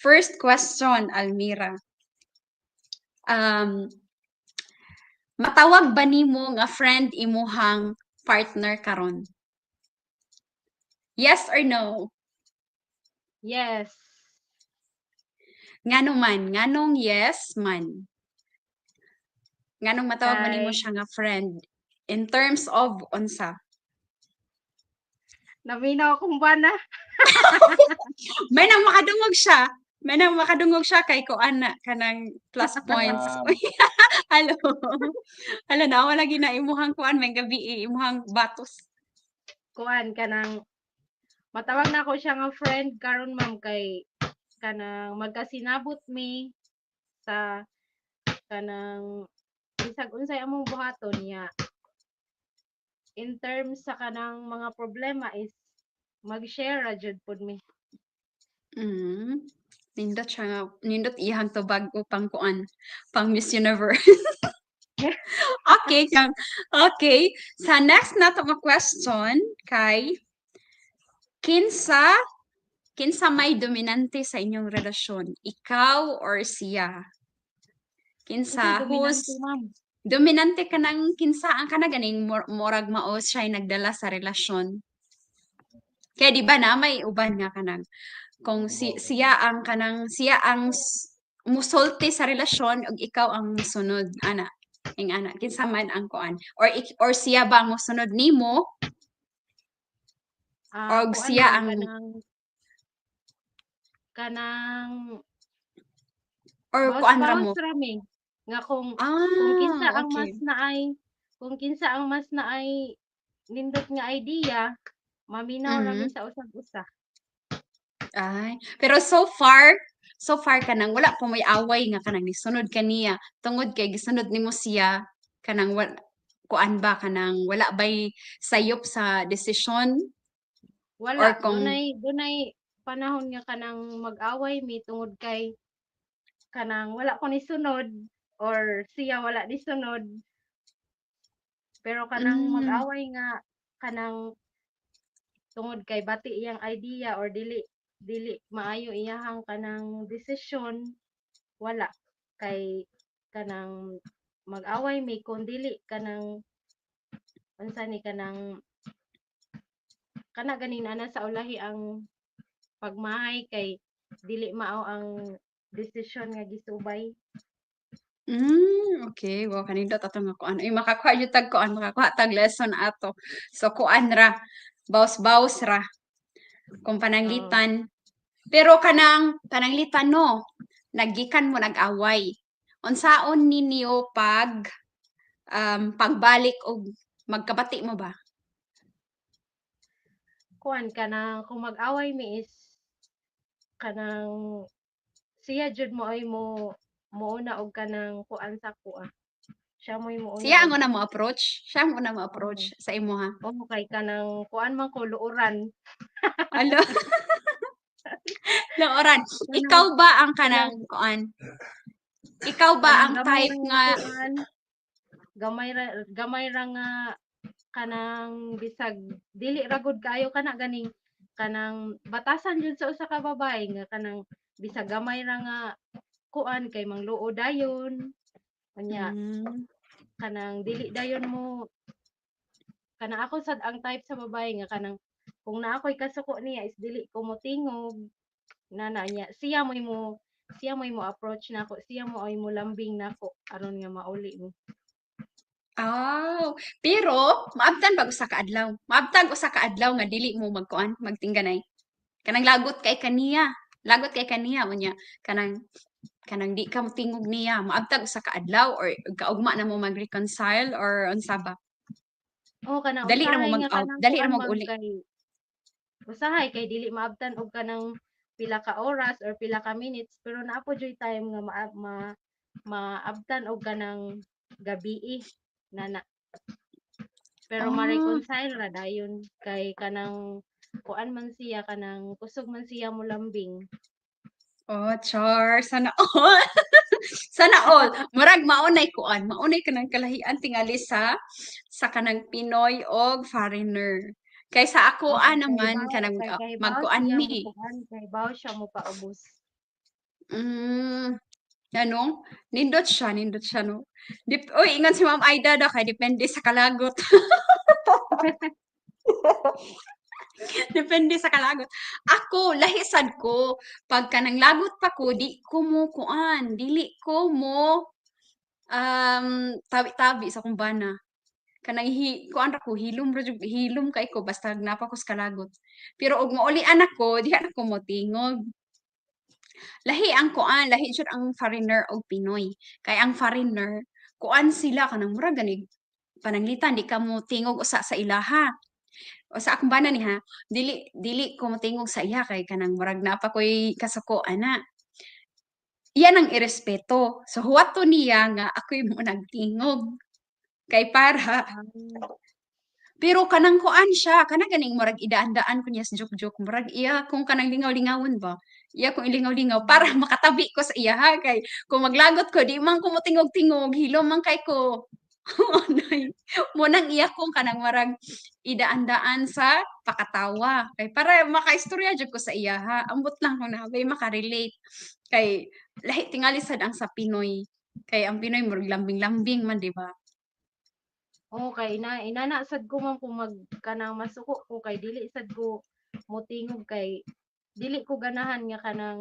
First question, Almira. Um, matawag ba nimo nga friend imuhang partner karon? Yes or no? Yes. Ngano man? Nganong yes man? Nganong matawag man nimo Kay siya nga friend? In terms of unsa? naminaw akong bana. May nang makadungog siya. May nang makadungog siya kay kuan na kanang plus points. Uy, hello. Hala na wala lagi na imuhang kuan may gabi imuhang batos. Kuan kanang matawag na ako siya nga friend karon ma'am kay kanang magkasinabot mi sa kanang bisag unsay among buhaton niya. In terms sa kanang mga problema is mag-share ra jud pud mi. Mm. Nindot siya nga, nindot iyang tubag upang kuan, pang Miss Universe. Okay, okay. Sa next na to nga question kay kinsa kinsa may dominante sa inyong relasyon? Ikaw or siya? Unsay Kinsa dominante who's ma'am? dominante ka ng kinsa ang kana ganing morag mao siya nagdala sa relasyon. Kaya di ba na may uban nga kanang kung siya ang kanang siya ang musulti sa relasyon ug ikaw ang musunod ana ing ana kinsa man ang kuan or siya ba ang musunod nimo og Kuan siya ma'am ang kanang or kuan ra mo bawas-bawas ra mi nga kung kinsa ang okay mas naay kung kinsa ang mas naay nindot nga idea maminaw ra mi mhm sa usag-usa. ay pero so far kanang wala pa may away nga kanang nisunod kaniya tungod kay gisunod nimo siya kanang kuan ba kanang wala bay sayop sa desisyon Wala, or kung dunay panahon nga kanang mag-away mi tungod kay kanang wala ko ni sunod or siya wala ni sunod. Pero kanang mm, mag-away nga kanang tungod kay bati iyang idea or dili dili maayo iyahang kanang desisyon, wala kay kanang mag-away mi kung dili kanang unsa ni kanang kana ganin ana sa ulahi ang pagmahay kay dili mao ang desisyon nga gisubay. okay. Wow, kanindot ato nga kuan. Ay, makakuha jud tag kuan, makakuha tag lesson ato. So, kuan ra, bawas-bawas ra, kung Oo. pananglitan. Pero pananglitan no, naggikan mo nag-away. Unsaon ninyo pagbalik og magkabati mo ba? Kuan kanang kung mag-away mi is kanang siya jud mo ay mouna og kanang kuan sa kuha. Siya mo'y mouna Siya ang og una mo approach. Siya ang una mo approach oo. sa imo ha. Oo kay kanang kuan man ko luoran. Alo, laoran. Kanang Ikaw ba ang kanang kanang kuan? Ikaw ba kanang ang gamay type ra nga nga kuan, gamay ra nga kanang bisag dili ra gud kaayo kana ganing kanang batasan jud sa usa ka babae nga kanang bisag gamay ra nga kuan kay mangluo dayon unya mm, kanang dili dayon mo kanang ako sad ang type sa babae nga kanang kung naa ko'y kasuko niya is dili ko motingog nana niya siya mo approach nako siya mo ay mo lambing nako aron nga mauli mo. pero maabtan ba usa ka adlaw? Maabtan usa ka adlaw nga dili mo magkuan, magtingganay. Kanang lagot kay kaniya. Lagot kay kaniya unya kanang di ka tingog niya. Maabtan usa ka adlaw or kaugma na mo mag-reconcile or unsa ba? Oh kanang Dali ra mo usahay nga mag-out, kanang dali ra kuan mo man uli. kay usahay kay dili maabtan og kanang pila ka oras or pila ka minutes pero naa po joy time nga maabtan og kanang gabii nana pero Ah, ma-reconcile ra dayon kay kanang kuan man siya kanang kusog man siya mo lambing. char. Sana all. Sana all. Murag maunay kuan. Maunay ka ng kalahian tingali sa kanang Pinoy og foreigner. Kaysa ako Oo naman kanang kay kahibaw magkuan siya mo mi. kuan kahibaw siya mo paubos. Hmm, ano, nindot siya 'no. Uy, ingon si Ma'am Aida daw kay depende sa kalagot. Depende sa kalagot. Ako, lahi sad ko. Pagka nanglagot pa ko, di ko mo kuan, dili ko mo tabi-tabi sa kumbana. Kanang kuan ra ko, hilom ra jud, hilom kay ko basta napa ko sa kalagot. Pero og maulian ako, diha na ko motingog. Lahi ang kuan, lahi jud ang foreigner og Pinoy. Kay ang foreigner, kuan sila kanang murag gani pananglitan di ka mo tingog usa sa ilaha. O sa akong bana niha, dili ko motingog sa iya kay kanang murag na pa ko'y kasuko ana. Iyan ang irespeto. So huwaton niya nga ako'y mo nagtingog. Kay para Ah, pero kanang kuan siya, kanang ganing murag idaan-daan ko niya sa joke-joke, murag iya kung kanang lingaw-lingawon ba. Iya kung ilingaw-lingaw para mm. makatabi ko sa iya ha, kay kung maglagot ko di man ko motingog-tingog, hilom man kay ko. Anay, mo nang iya kung kanang murag idaan-daan sa pakatawa. Kay para makaistorya jud ko sa iya ha. Ambot lang kung nabay maka-relate. Kay lahi tingali sad ang sa Pinoy. Kay ang Pinoy murag lambing-lambing man, di ba? Oo, kay inana sad ko man kung kanang masuko ko kay dili sad ko motingog kay dili ko ganahan nga kanang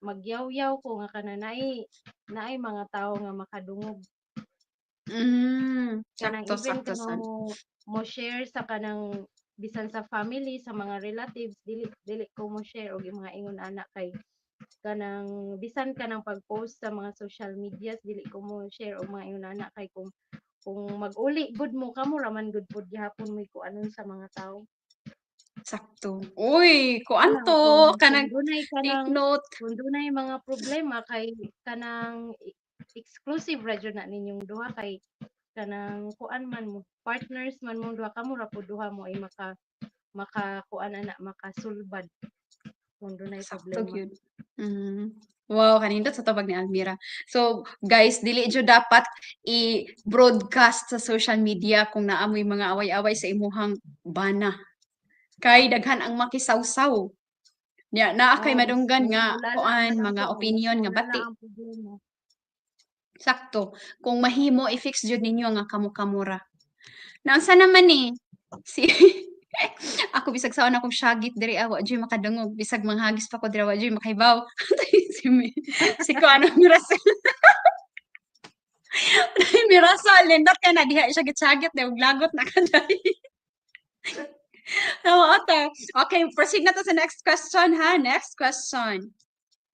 magyaw-yaw ko nga kanang naay mga tawo nga makadungog. Kanang Sakto, even sakto kanang sad. mo share sa kanang bisan sa family, sa mga relatives, dili dili ko mo share og yung mga ingon anak kay kanang bisan kanang pag-post sa mga social medias dili ko mo share og mga ingon anak kay kung mag-uli gud mo kamo raman gud pud gihapon mo kuanon sa mga tao. Sakto. Uy, kuan Wala to, kung kanang dunay take kanang note. kung dunay mga problema kay kanang exclusive ra jud na ninyong duha kay kanang kuan man mo partners man mong duha kamo ra pud duha mo ay makakuan ana makasulbad kung dunay Sakto problema. gyud. Mm. Wow, kanindot sa tubag ni Almira. So, guys, dili jud dapat i-broadcast sa social media kung naamoy mga away-away sa imuhang bana. Kay daghan ang makisawsaw. Naa kay Oh, madunggan mas nga mulala kuan man mga ako kay mas opinion nga mulala bati. ang problema. Sakto. Kung mahimo i-fix jud ninyo nga kamo-kamura. Naunsa naman ni si ako bisag saon akong syagit diri awa joy makadungog bisag manghagis pa ko diri awa joy makahibaw. si si ko ano mirasol mirasol lindot ka na diha siya gitsagit daw lagot na kaday. Oo ata. Okay, proceed na to sa next question ha. Next question.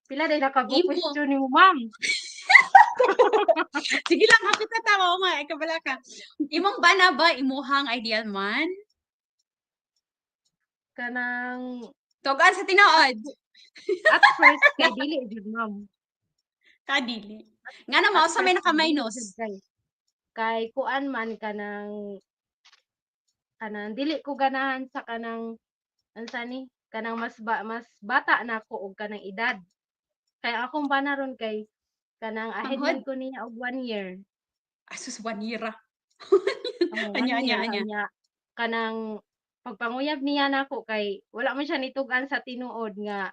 Pila day nakago Imo. question ni mo, ma'am? Sige lang, hapit na tama ko nga. Ikabala ka. Imong bana ba imuhang ideal man? Kanang Tugan sa at tinuod. at first kay dili jud, ma'am. Kadili. Nga na At mao sa may first kay dili nakamainos. jud kay kuan man kanang dili ko ganahan sa kanang unsa ni kanang mas bata na ako og kanang edad. Kay akong bana ron kay kanang ahead Manghod. man ko niya og 1 year. Asus wanira. One Anya, anya, year anya. anya kanang pagpanguyab niya nako kay wala man siya nitug-an sa tinuod nga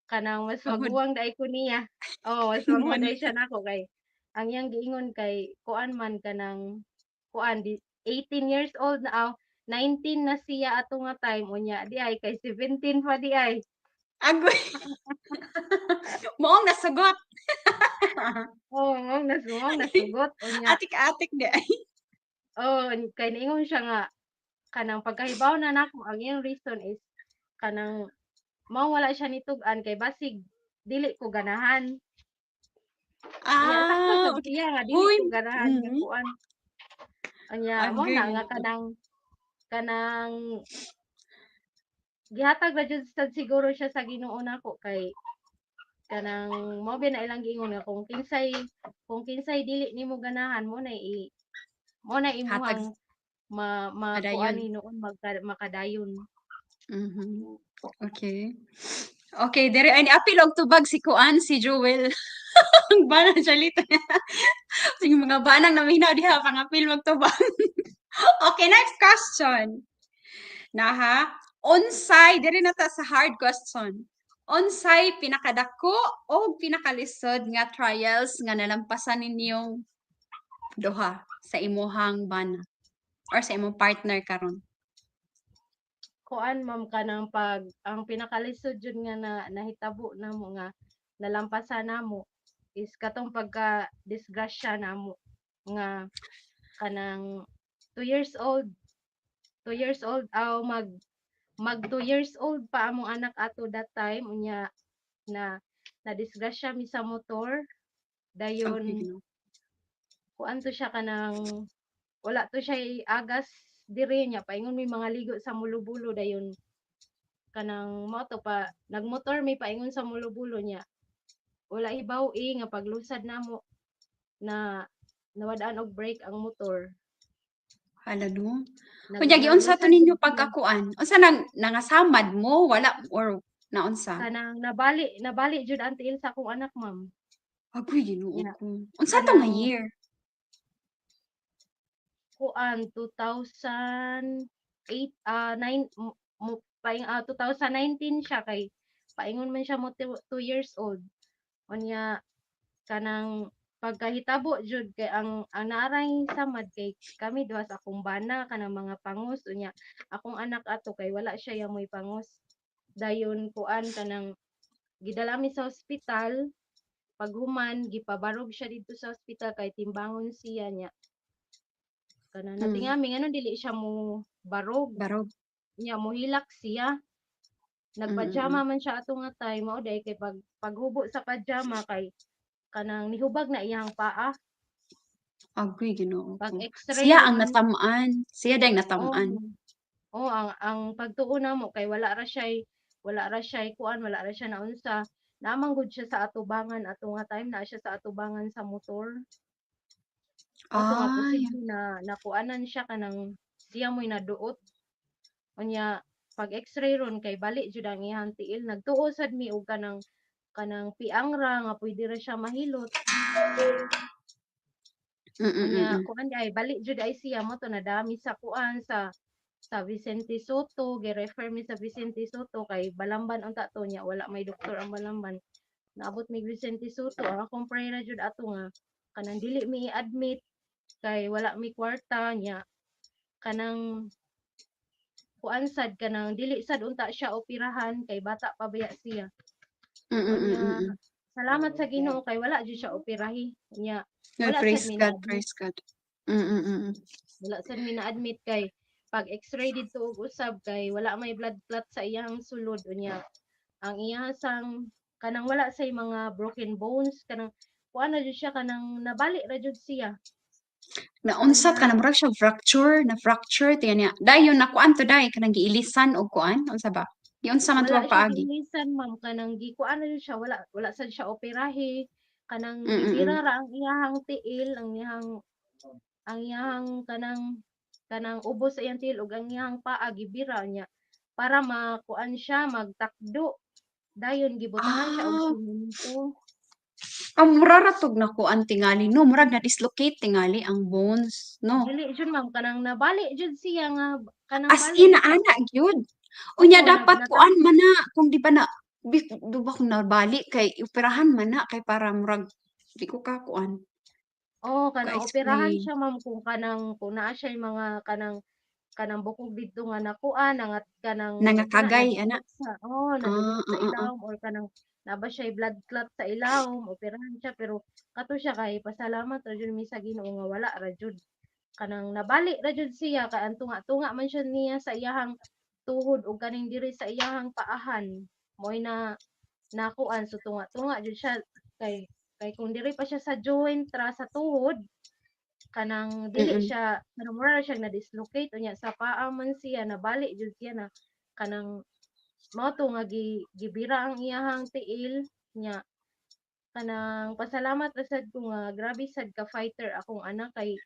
kanang mas Manghod. maguwang daay ko niya. Oo, mas maguwang One. daay siya nako kay ang iyang giingon kay kuan man kanang kuan 18 years old na 19 na siya ato nga time unya di ay kay 17 pa di ay. Agoy. Moong nasugot. Oo, mong nasugot unya. Atik-atik di ay. Oh, kay niingon siya nga kanang pagkahibaw na nako ang iyang reason is kanang mao wala siya nitug-an kay basig dili ko ganahan. Anya sakto Ah, sad okay. siya nga dili Huy. ko ganahan nga Mm. kuan. Anya mo Agoy na mo. nga kanang gihatag ra jud sad siguro siya sa Ginoo nako kay kanang mao na ilang giingon nga kung kinsay dili nimo ganahan mo na Hatag imuhang makuan padayon. ni noon makadayon. Mhm. Okay. Okay, dere ay apil og tubag si Kuan, si Joel. Ang bana salita. Sige mga banang naminaw diha pangapil magtubag. Okay, next question. Naha, unsay diri na ta sa hard question. unsay pinakadako o pinakalisod nga trials nga nalampasan ninyong duha sa imuhang bana or sa imong partner karon? Kuan ma'am kanang pag ang pinakalisod jud nga nahitabo namo nga nalampasan namo is katong pagka disgrasya namo nga kanang 2 years old, 2 years old mag 2 years old pa among anak ato that time unya na disgrasya mi sa motor dayon Okay, Ginoo. kuan to siya kanang wala to siya agas diri niya paingon mi mga ligo sa Mulubulo dayon kanang mao to pa nagmotor mi paingon sa Mulubulo niya wala ibaw nga paglusad namo na nawadaan og brake ang motor Hala no. Kunya giunsa to naglusad ninyo jud siya. pagkakuan? Unsa nangasamad mo wala or naunsa? Kanang nabali jud ang tiil sa akong anak ma'am Agoy Ginoo nya ko. Unsa to nga kanang year? kuan 2008 9 mo paing 2019 siya kay paingon man siya mo 2 years old unya kanang pagkahitabo jud kay ang naaray samad kay kami duha sa akong bana kanang mga pangos unya akong anak ato kay wala siya yang moy pangos dayon kuan kanang gidala mi sa ospital paghuman gipabarog siya dito sa ospital kay timbangon siya nya kanang Mm, natingami ngano dili siya mo barog barog. nya mohilak siya nagpajama Mm. man siya ato nga time mao day kay paghubo sa pajama kay kanang nihubag na iyang paa Agoy Ginoo pag ko. x-ray Siya ang ron natamaan. Siya dang oh natamaan. oh ang pagtuon namo kay wala ra siya kuan wala ra siya naunsa namang gud siya sa atubangan ato nga time na siya sa atubangan sa motor mao to nga Ay, posible na nakuanan siya kanang siya mo'y naduot unya pag x-ray ron kay bali jud ang iyang tiil nagtuo sad mi og kanang piang ra nga pwede ra siya mahilot unya mm. kuan ay bali jud ay siya mo to nadami sa kuan sa Vicente Soto gi-refer mi sa Vicente Soto kay Balamban unta to nya wala may doktor ang Balamban naabot mi Vicente Soto ang akong prayer jud ato nga kanang dili mi i-admit kay wala mi kwarta nya kanang kuan sad kanang dili sad unta siya operahan kay bata pa baya siya unya Mm. salamat sa Ginoo kay wala jud siya operahi nya Ay, wala sad praise mi God, na-admit praise God. Mm. wala sad mi na-admit kay pag x-ray dito og usab kay wala may blood clot sa iyang sulod unya ang iyahang kanang wala say mga broken bones kanang kuan na jud siya kanang nabali ra jud siya Naunsat unya ka na murag siya fracture tiya niya. Dayon nakuan to dai kanang giilisan og kuan unsa ba? Giunsa man wala tuwag siya paagi. giilisan ma'am kanang gikuan na jud siya wala sad siya operahe kanang gibira Mm. ra ang iyahang tiil ang iyahang kanang ubos sa iyang tiil ug ang iyahang paa gibira niya para makuan siya magtakdo dayon gibutahan siya og Ah, semento ang mura ra tog nakuan tingali no, murag na dislocate tingali ang bones, no. dili jud ma'am kanang nabali jud siya nga kanang As bali in jud siya ana gyud. Unya oo dapat natak kuan man na kung di ba na di ba kung nabali kay operahan man na kay para murag di ko ka kuan oo ka kanang operahan explain. siya ma'am kung naa siya mga kanang bukog dito nga nakuan nga kanang kana Nangakagay ana. naduot sa naduot sa Ah. ilawom or kanang naba siya blood clot sa ilawom operahan siya pero kato siya kay pasalamat ra jud mi sa Ginoo nga wala ra jud kanang nabali ra jud siya kay ang tunga-tunga man siya niya sa iyahang tuhod ug kaning diri sa iyahang paahan moy na nakuan so tunga-tunga jud siya kay kung diri pa siya sa joint ra sa tuhod kanang dili Mm. siya kanang mura siya na-dislocate unya sa paa man siya nabali jud siya na kanang mao to nga gibira ang iyahang tiil nya kanang pasalamat ra sad ko nga grabe sad ka fighter akong anak kay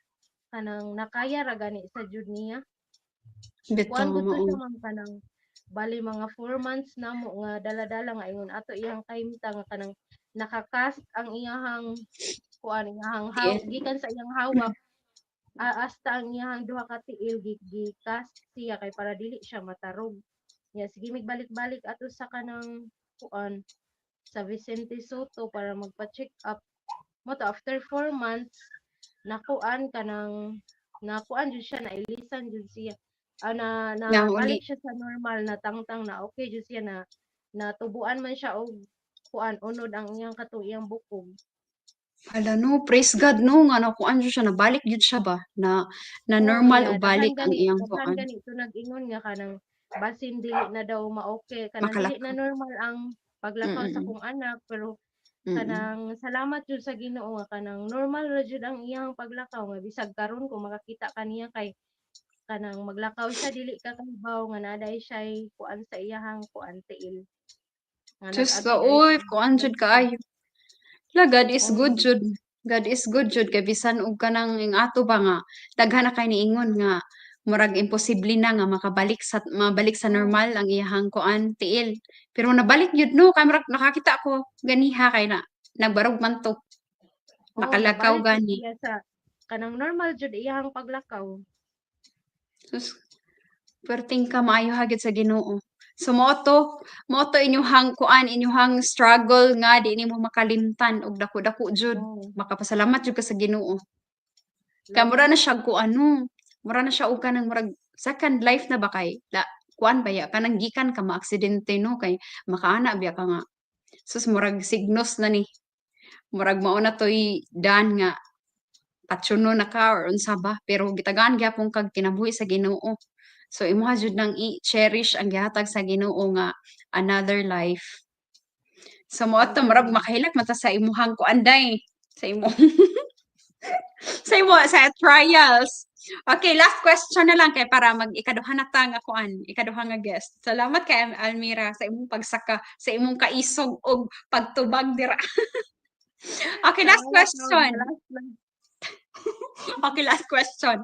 kanang nakaya ra gani sa jud niya Bitaw kuan gud to mao. siya man kanang bali mga 4 months na mo nga dala-dala nga ingon ato iyang kaimta nga kanang nakakast ang iyahang kuan iyahang Tiil. gikan sa iyang hawak hasta ang iyahang duha ka tiil gikas siya kay para dili siya matarog. Ya sige migbalik-balik ato sa kanang kuan sa Vicente Soto para magpa-check up. Mo to after 4 months nakuan jud siya, nailisan jud siya. Nga uli. Balik siya sa normal, natangtang na okay jud siya, na natubuan man siya og kuan unod ang iyang iyang bukog. Hala no, praise God no, nga nakuan jud siya, nabalik jud siya ba? Na Oo, normal niya o balik ang iyang daghan kuan. gani ito nag-ingon nga kanang basin dili na daw ma-okay, kanang dili na Makalakaw. normal ang paglakaw sa Mm. kong anak, pero Mm. kanang salamat jud sa Ginoo nga kanang normal ra jud ang iyang paglakaw, nga bisag karon kung makakita ka niya kay kanang maglakaw siya dili ka kahibaw nga naday siya kuan sa iyahang kuan tiil, nga Diyos ka, nag-agi ay uy, siya kuan jud nagdagsa. kaayo. La, God is good Oo. jud. God is good jud kay bisan og kanang ing ato ba nga daghan na kay niingon nga murag imposible na nga mabalik sa Oo. normal ang iyahang kuan tiil. Pero nabalik jud no, kay murag nakakita ko ganiha kay na nagbarog man to. Oo, Makalakaw nabalik jud gani. siya sa kanang normal jud iyahang paglakaw. Sus, perting ka maayo hagit sa Ginoo. So mo to inyuhang kuan inyuhang struggle nga di nimo makalimtan og dako-dako jud. Oo. Makapasalamat jud ka sa Ginoo. Kaya mura Salamat na siya ko ano, mura na siya og kanang murag second life na ba kay kuan ba ya kanang gikan ka maaksidente no kay makaana biya ka nga. Sus murag signos na ni. Murag mao na toy dan nga patsuno na ka or unsa ba pero gitagaan gyapon kag kinabuhi sa Ginoo. So imuha jud nang i-cherish ang gihatag sa Ginoo nga another life. So mo to murag mm. makahilak man ta sa imuhang kuanday sa imo sa trials. Okay, last question na lang kay para mag-ikaduha na ta nga kuan, ikaduha nga guest. Salamat kay Almira sa imong pagsaka, sa imong kaisog og pagtubag dira. Okay, last Salamat Lord, question. last lang. Okay, last question.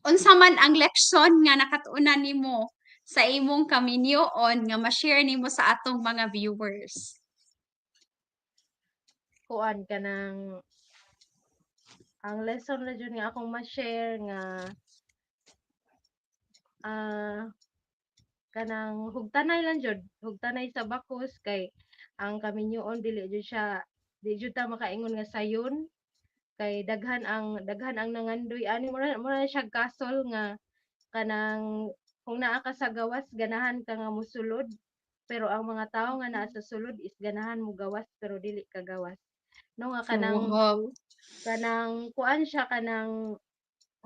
Unsa man ang leksyon nga nakatuunan nimo sa imong kaminyoon nga ma-share nimo sa atong mga viewers? Kuan kanang ang lesson na jud nga akong ma-share nga ah kanang hugtanay lang jud, hugtanay sa bakos kay ang kaminyoon dili jud ta makaingon nga sayon, kay daghan ang nangandoy ani mura na siya gasol nga kanang kung naa ka sa gawas ganahan ka nga mosulod, pero ang mga tawo nga naa sa sulod is ganahan mo gawas pero dili ka gawas. No nga Wow. kanang kuan siya kanang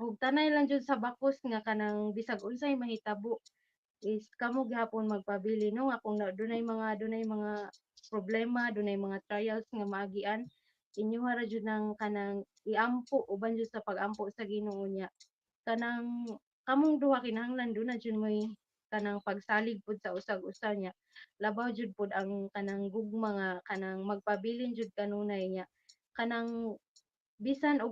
hugtanay lang jud sa bakos nga kanang bisag unsay mahitabo is kamo gihapon magpabili no nga kung dunay mga problema, dunay mga trials nga maagian, inyo ra jud nang kanang iampo uban jud sa pag-ampo sa Ginoo niya. Kanang kamong duha kinahanglan do na jud may kanang pagsalig pud sa usag-usa niya. Labaw jud pud ang kanang gugma nga kanang magpabilin jud kanunay niya. Kanang bisan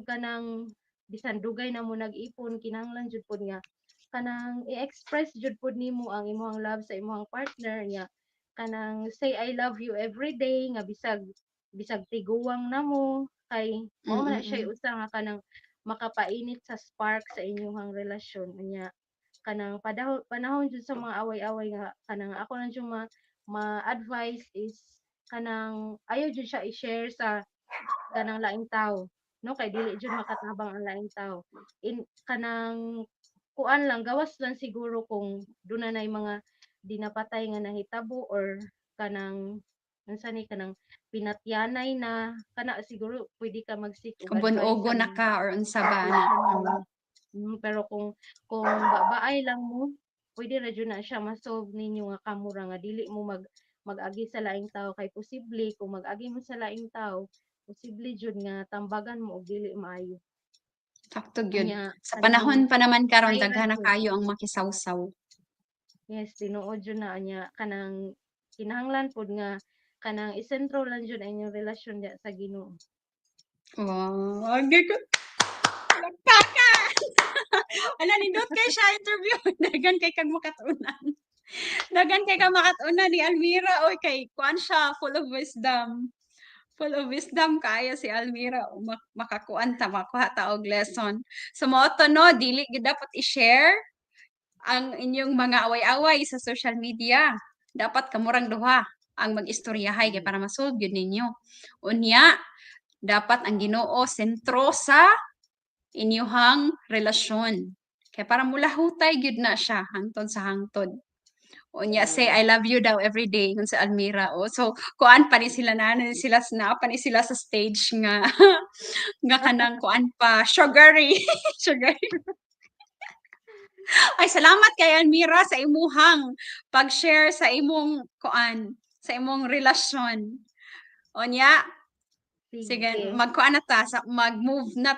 dugay na mo nag-ipon kinahanglan jud pud nga kanang i-express jud pud nimo ang imong love sa imong partner niya, kanang say I love you every day nga bisag tiguwang namo kay mao man na siya Mm. usa nga kanang makapainit sa spark sa inyong relasyon niya. Kanang panahon jud sa mga away-away nga kanang ako lang jud ma-advise is kanang ayaw jud siya i-share sa kanang laing tao no, kay dili jud makatabang ang laing tao. Kanang kuan lang gawas lang siguro kung dunay mga dinapatay nga nahitabo or kanang unsa ni kanang pinatyanay na kana siguro pwede ka mag-seek og Kung advice bunog sa na mga ka or unsa ba na. professional. Pero kung babaay lang mo, pwede ra jud na siya ma-solve ninyo nga kamo ra nga dili mo mag-agi sa laing tao, kay posible kung mag-agi mo sa laing tao, posible jud nga tambagan mo og dili maayo. Sakto gyud. Unya Sa panahon kanang pa naman karon try ra daghan na jud. kayo ang makisawsaw. Yes, tinuod jud na niya kanang kinahanglan pud nga kanang isentro lang jud ang inyong relasyon diha sa Ginoo. Wow, agay ko. Nagpaka! Ala, nindot kay siya interview. Dagan kay kag makatunan. Dagan kay kag makatunan ni Almira. Oy, kay kuan siya, full of wisdom. Full of wisdom kaya si Almira. Makakuan ta, makuha ta og lesson. So, mo to no, dili gid dapat i-share ang inyong mga away-away sa social media. dapat kamurang duha ang mag-istoryahay kay para ma-solve gyud ninyo. Unya, dapat ang Ginoo sentro sa inyuhang relasyon. Kaya para mulahutay gyud na siya hangtod sa hangtod. Unya say I love you daw every day kun sa Almira. O so kuan pa ni sila na pa ni sila sa stage nga nga kanang kuan pa sugary. Sugary. Ay salamat kay Almira sa imuhang pag-share sa imong kuan, sa imong relasyon. Unya, sige, Sige. mag-kuan na ta, mag-move na